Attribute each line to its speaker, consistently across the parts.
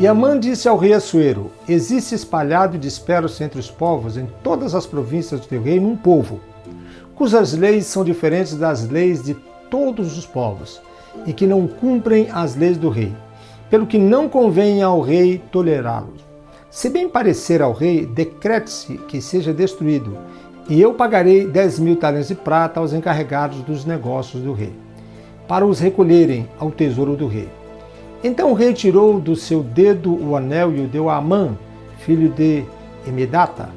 Speaker 1: E Amã disse ao rei Assuero: existe espalhado e disperso entre os povos, em todas as províncias do teu reino, um povo, cujas leis são diferentes das leis de todos os povos, e que não cumprem as leis do rei, pelo que não convém ao rei tolerá-los. Se bem parecer ao rei, decrete-se que seja destruído, e eu pagarei 10.000 talentos de prata aos encarregados dos negócios do rei, para os recolherem ao tesouro do rei. Então o rei tirou do seu dedo o anel e o deu a Amã, filho de Emedata,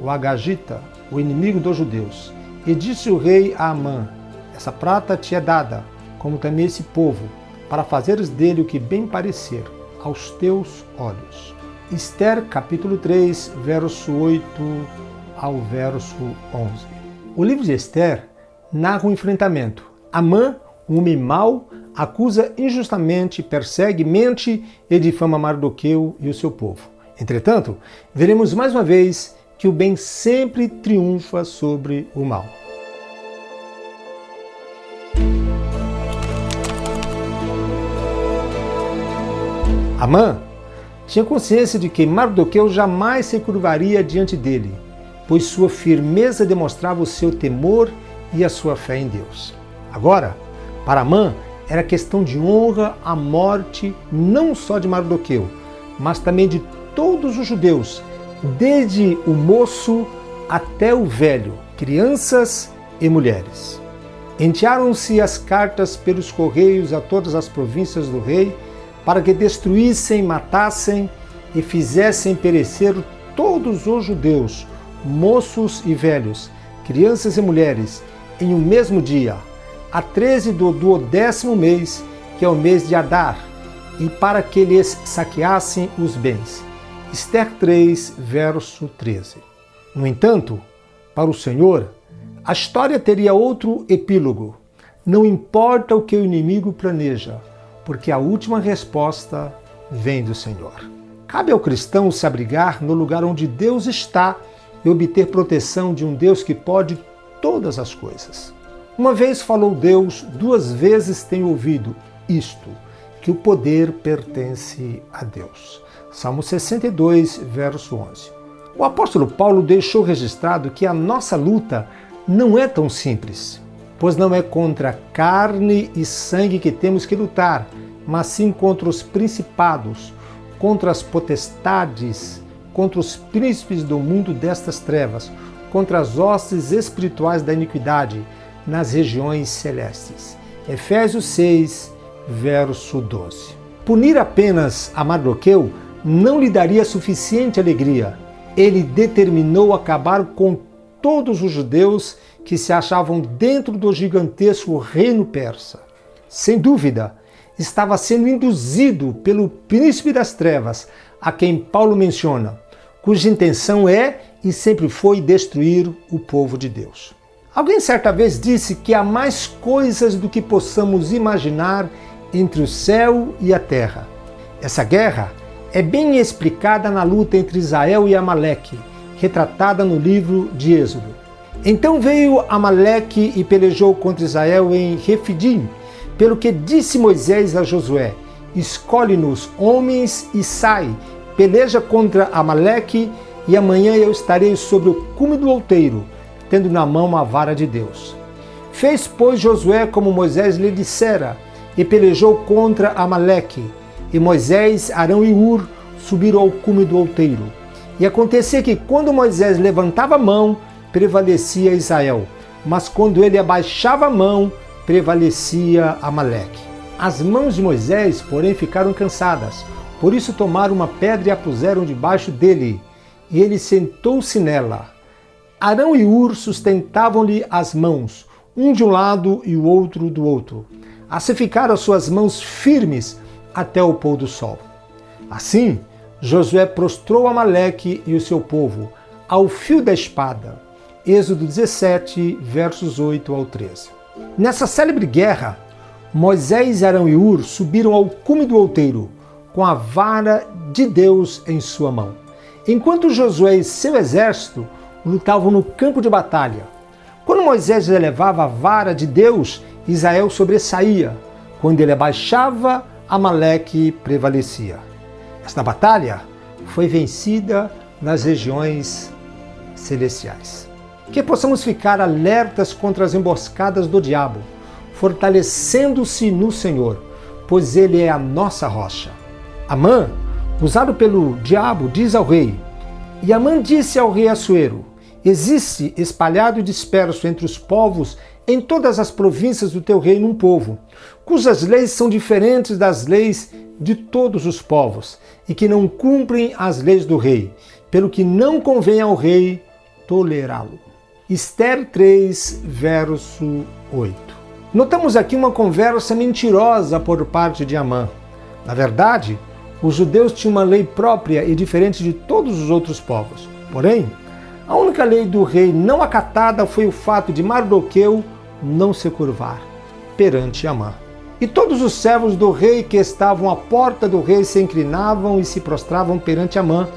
Speaker 1: o Agagita, o inimigo dos judeus. E disse o rei a Amã: essa prata te é dada, como também esse povo, para fazeres dele o que bem parecer, aos teus olhos. Esther, capítulo 3, verso 8 ao verso 11. O livro de Esther narra um enfrentamento. Amã, um homem mau, acusa injustamente, persegue, mente e difama Mardoqueu e o seu povo. Entretanto, veremos mais uma vez que o bem sempre triunfa sobre o mal. Amã tinha consciência de que Mardoqueu jamais se curvaria diante dele, pois sua firmeza demonstrava o seu temor e a sua fé em Deus. Agora, para Amã, era questão de honra a morte não só de Mardoqueu, mas também de todos os judeus, desde o moço até o velho, crianças e mulheres. Enviaram-se as cartas pelos correios a todas as províncias do rei, para que destruíssem, matassem e fizessem perecer todos os judeus, moços e velhos, crianças e mulheres, em um mesmo dia, a 13 do 12º mês, que é o mês de Adar, e para que lhes saqueassem os bens. Esther 3, verso 13. No entanto, para o Senhor, a história teria outro epílogo. Não importa o que o inimigo planeja, porque a última resposta vem do Senhor. Cabe ao cristão se abrigar no lugar onde Deus está e obter proteção de um Deus que pode todas as coisas. Uma vez falou Deus, 2 vezes tenho ouvido isto, que o poder pertence a Deus. Salmo 62, verso 11. O apóstolo Paulo deixou registrado que a nossa luta não é tão simples, pois não é contra carne e sangue que temos que lutar, mas sim contra os principados, contra as potestades, contra os príncipes do mundo destas trevas, contra as hostes espirituais da iniquidade nas regiões celestes. Efésios 6, verso 12. Punir apenas a Mardoqueu não lhe daria suficiente alegria. Ele determinou acabar com todos os judeus que se achavam dentro do gigantesco reino persa. Sem dúvida, estava sendo induzido pelo príncipe das trevas, a quem Paulo menciona, cuja intenção é e sempre foi destruir o povo de Deus. Alguém certa vez disse que há mais coisas do que possamos imaginar entre o céu e a terra. Essa guerra é bem explicada na luta entre Israel e Amaleque, retratada no livro de Êxodo. Então veio Amaleque e pelejou contra Israel em Refidim, pelo que disse Moisés a Josué: escolhe-nos homens e sai, peleja contra Amaleque, e amanhã eu estarei sobre o cume do outeiro, tendo na mão a vara de Deus. Fez, pois, Josué como Moisés lhe dissera, e pelejou contra Amaleque. E Moisés, Arão e Hur subiram ao cume do outeiro. E acontecia que, quando Moisés levantava a mão, prevalecia Israel, mas quando ele abaixava a mão, prevalecia Amaleque. As mãos de Moisés, porém, ficaram cansadas. Por isso tomaram uma pedra e a puseram debaixo dele, e ele sentou-se nela. Arão e Hur sustentavam-lhe as mãos, um de um lado e o outro do outro. Assim ficaram as suas mãos firmes até o pôr do sol. Assim, Josué prostrou Amaleque e o seu povo ao fio da espada. Êxodo 17, versos 8 ao 13. Nessa célebre guerra, Moisés, Arão e Hur subiram ao cume do outeiro, com a vara de Deus em sua mão, enquanto Josué e seu exército lutavam no campo de batalha. Quando Moisés elevava a vara de Deus, Israel sobressaía. Quando ele abaixava, Amaleque prevalecia. Esta batalha foi vencida nas regiões celestiais. Que possamos ficar alertas contra as emboscadas do diabo, fortalecendo-se no Senhor, pois Ele é a nossa rocha. Amã, usado pelo diabo, diz ao rei, e Amã disse ao rei Assuero, existe espalhado e disperso entre os povos em todas as províncias do teu reino um povo, cujas leis são diferentes das leis de todos os povos, e que não cumprem as leis do rei, pelo que não convém ao rei tolerá-lo. Ester 3, verso 8. Notamos aqui uma conversa mentirosa por parte de Amã. Na verdade, os judeus tinham uma lei própria e diferente de todos os outros povos. Porém, a única lei do rei não acatada foi o fato de Mardoqueu não se curvar perante Amã. E todos os servos do rei que estavam à porta do rei se inclinavam e se prostravam perante Amã,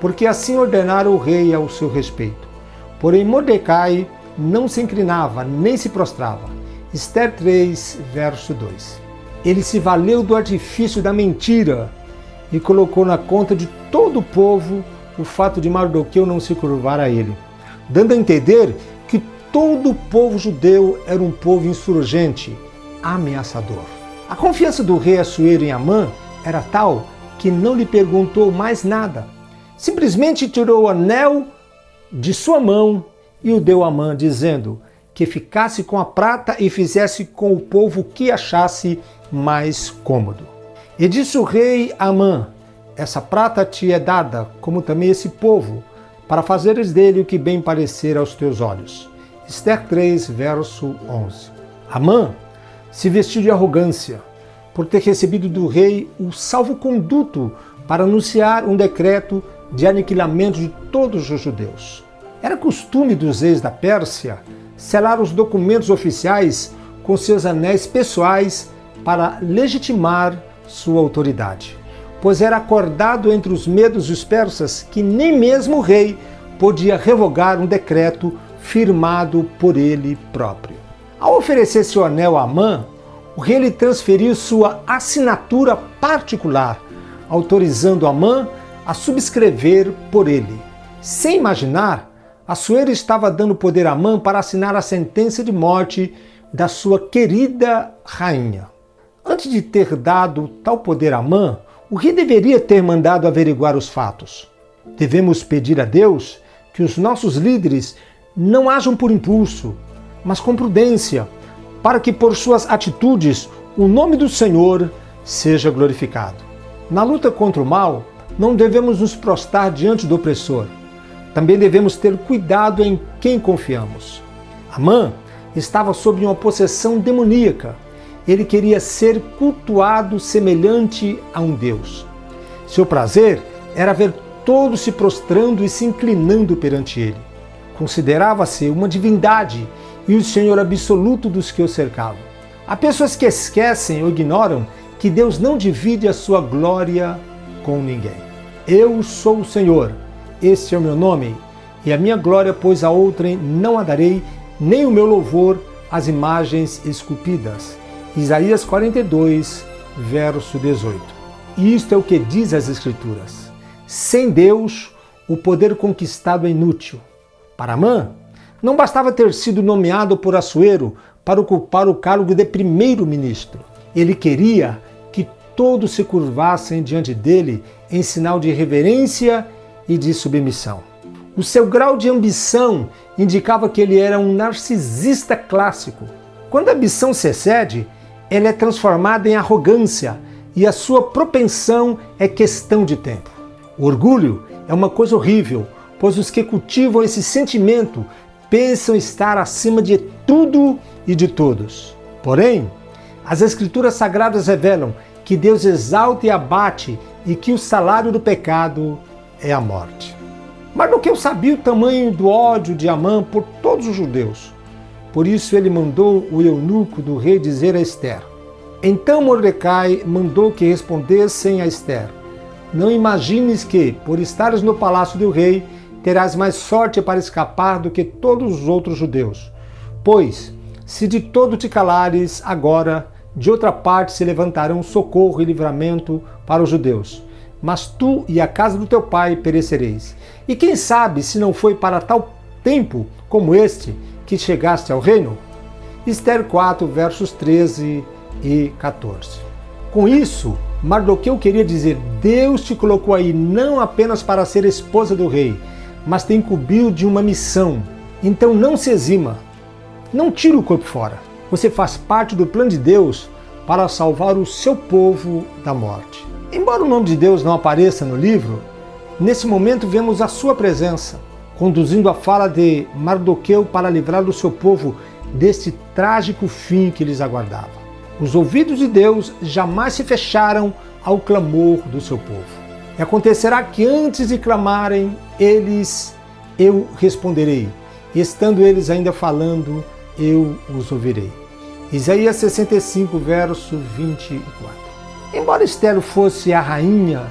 Speaker 1: porque assim ordenara o rei ao seu respeito. Porém, Mordecai não se inclinava nem se prostrava. Ester 3, verso 2. Ele se valeu do artifício da mentira e colocou na conta de todo o povo o fato de Mardoqueu não se curvar a ele, dando a entender que todo o povo judeu era um povo insurgente, ameaçador. A confiança do rei Assuero em Amã era tal que não lhe perguntou mais nada. Simplesmente tirou o anel de sua mão e o deu a Amã, dizendo que ficasse com a prata e fizesse com o povo o que achasse mais cômodo. E disse o rei a Amã, essa prata te é dada, como também esse povo, para fazeres dele o que bem parecer aos teus olhos. Ester 3, verso 11. Amã se vestiu de arrogância, por ter recebido do rei o salvo-conduto para anunciar um decreto de aniquilamento de todos os judeus. Era costume dos reis da Pérsia selar os documentos oficiais com seus anéis pessoais para legitimar sua autoridade, pois era acordado entre os medos e os persas que nem mesmo o rei podia revogar um decreto firmado por ele próprio. Ao oferecer seu anel a Amã, o rei lhe transferiu sua assinatura particular, autorizando Amã a subscrever por ele. Sem imaginar, Assuero estava dando poder a Amã para assinar a sentença de morte da sua querida rainha. Antes de ter dado tal poder a Amã, o rei deveria ter mandado averiguar os fatos. Devemos pedir a Deus que os nossos líderes não ajam por impulso, mas com prudência, para que por suas atitudes o nome do Senhor seja glorificado. Na luta contra o mal, não devemos nos prostrar diante do opressor. Também devemos ter cuidado em quem confiamos. Amã estava sob uma possessão demoníaca. Ele queria ser cultuado semelhante a um deus. Seu prazer era ver todos se prostrando e se inclinando perante ele. Considerava-se uma divindade e o Senhor absoluto dos que o cercavam. Há pessoas que esquecem ou ignoram que Deus não divide a sua glória com ninguém. Eu sou o Senhor, este é o meu nome, e a minha glória, pois a outrem não a darei, nem o meu louvor às imagens esculpidas. Isaías 42, verso 18. Isto é o que diz as Escrituras. Sem Deus, o poder conquistado é inútil. Para Amã, não bastava ter sido nomeado por Assuero para ocupar o cargo de primeiro-ministro. Ele queria que todos se curvassem diante dele em sinal de reverência e de submissão. O seu grau de ambição indicava que ele era um narcisista clássico. Quando a ambição se excede, ela é transformada em arrogância e a sua propensão é questão de tempo. O orgulho é uma coisa horrível, pois os que cultivam esse sentimento pensam estar acima de tudo e de todos. Porém, as Escrituras Sagradas revelam que Deus exalta e abate e que o salário do pecado é a morte. Mardoqueu sabia o tamanho do ódio de Amã por todos os judeus. Por isso ele mandou o eunuco do rei dizer a Ester. Então Mordecai mandou que respondessem a Ester: não imagines que, por estares no palácio do rei, terás mais sorte para escapar do que todos os outros judeus. Pois, se de todo te calares, agora, de outra parte se levantarão socorro e livramento para os judeus. mas tu e a casa do teu pai perecereis. E quem sabe se não foi para tal tempo como este que chegaste ao reino? Ester 4, versos 13 e 14. Com isso, Mardoqueu queria dizer: Deus te colocou aí não apenas para ser esposa do rei, mas te incumbiu de uma missão. Então não se exima, não tire o corpo fora. Você faz parte do plano de Deus para salvar o seu povo da morte. Embora o nome de Deus não apareça no livro, nesse momento vemos a sua presença, conduzindo a fala de Mardoqueu para livrar o seu povo deste trágico fim que lhes aguardava. Os ouvidos de Deus jamais se fecharam ao clamor do seu povo. E acontecerá que antes de clamarem, eu responderei. E estando eles ainda falando, eu os ouvirei. Isaías 65, verso 24. Embora Ester fosse a rainha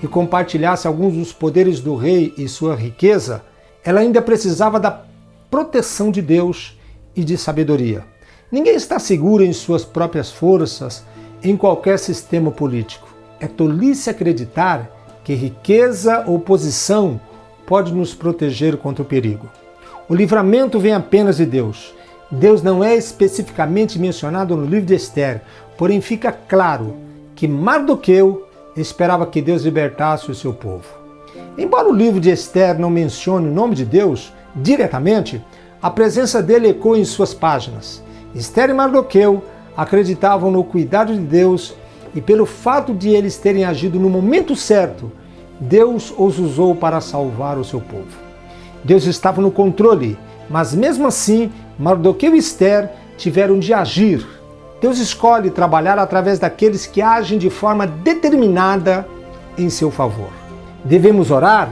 Speaker 1: e compartilhasse alguns dos poderes do rei e sua riqueza, ela ainda precisava da proteção de Deus e de sabedoria. Ninguém está seguro em suas próprias forças em qualquer sistema político. É tolice acreditar que riqueza ou posição pode nos proteger contra o perigo. O livramento vem apenas de Deus. Deus não é especificamente mencionado no livro de Ester, porém fica claro que Mardoqueu esperava que Deus libertasse o seu povo. Embora o livro de Ester não mencione o nome de Deus diretamente, a presença dele ecoa em suas páginas. Ester e Mardoqueu acreditavam no cuidado de Deus e pelo fato de eles terem agido no momento certo, Deus os usou para salvar o seu povo. Deus estava no controle, mas mesmo assim, Mardoqueu e Ester tiveram de agir. Deus escolhe trabalhar através daqueles que agem de forma determinada em seu favor. Devemos orar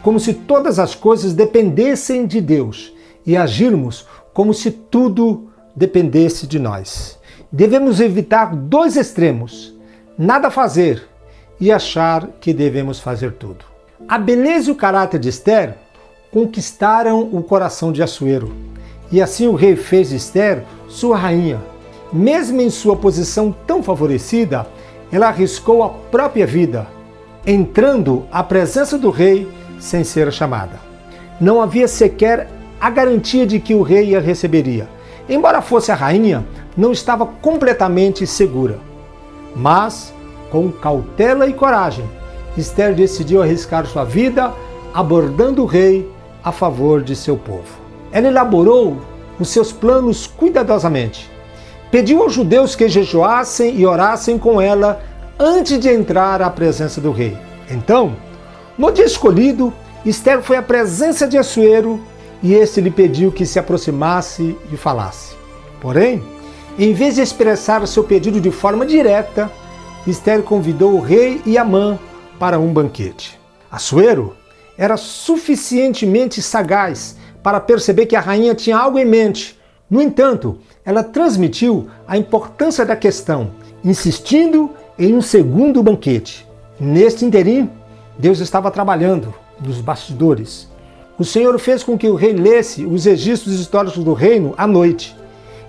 Speaker 1: como se todas as coisas dependessem de Deus e agirmos como se tudo dependesse de nós. Devemos evitar dois extremos: nada fazer e achar que devemos fazer tudo. A beleza e o caráter de Ester conquistaram o coração de Assuero, e assim o rei fez de Ester sua rainha. Mesmo em sua posição tão favorecida, ela arriscou a própria vida, entrando à presença do rei sem ser chamada. Não havia sequer a garantia de que o rei a receberia. Embora fosse a rainha, não estava completamente segura. Mas, com cautela e coragem, Ester decidiu arriscar sua vida, abordando o rei a favor de seu povo. Ela elaborou os seus planos cuidadosamente. Pediu aos judeus que jejuassem e orassem com ela antes de entrar à presença do rei. Então, no dia escolhido, Ester foi à presença de Assuero e este lhe pediu que se aproximasse e falasse. Porém, em vez de expressar seu pedido de forma direta, Ester convidou o rei e Amã para um banquete. Assuero era suficientemente sagaz para perceber que a rainha tinha algo em mente. No entanto, ela transmitiu a importância da questão, insistindo em um segundo banquete. Neste interim, Deus estava trabalhando nos bastidores. O Senhor fez com que o rei lesse os registros históricos do reino à noite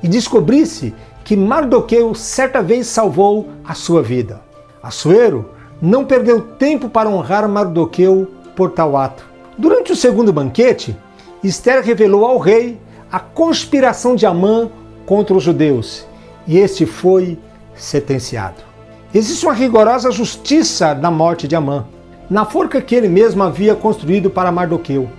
Speaker 1: e descobrisse que Mardoqueu certa vez salvou a sua vida. Assuero não perdeu tempo para honrar Mardoqueu por tal ato. Durante o segundo banquete, Ester revelou ao rei a conspiração de Amã contra os judeus, e este foi sentenciado. Existe uma rigorosa justiça na morte de Amã, na forca que ele mesmo havia construído para Mardoqueu,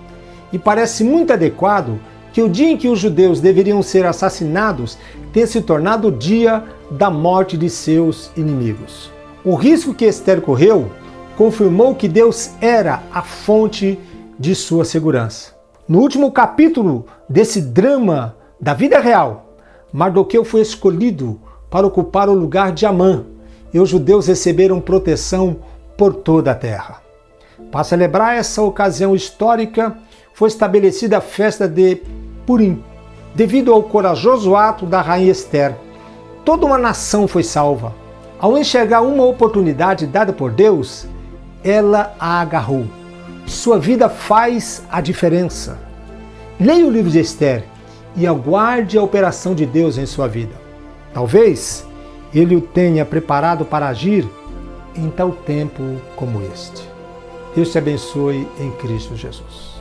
Speaker 1: e parece muito adequado que o dia em que os judeus deveriam ser assassinados tenha se tornado o dia da morte de seus inimigos. O risco que Ester correu confirmou que Deus era a fonte de sua segurança. No último capítulo desse drama da vida real, Mardoqueu foi escolhido para ocupar o lugar de Amã, e os judeus receberam proteção por toda a terra. Para celebrar essa ocasião histórica, foi estabelecida a festa de Purim. Devido ao corajoso ato da rainha Ester, toda uma nação foi salva. Ao enxergar uma oportunidade dada por Deus, ela a agarrou. Sua vida faz a diferença. Leia o livro de Ester e aguarde a operação de Deus em sua vida. Talvez Ele o tenha preparado para agir em tal tempo como este. Deus te abençoe em Cristo Jesus.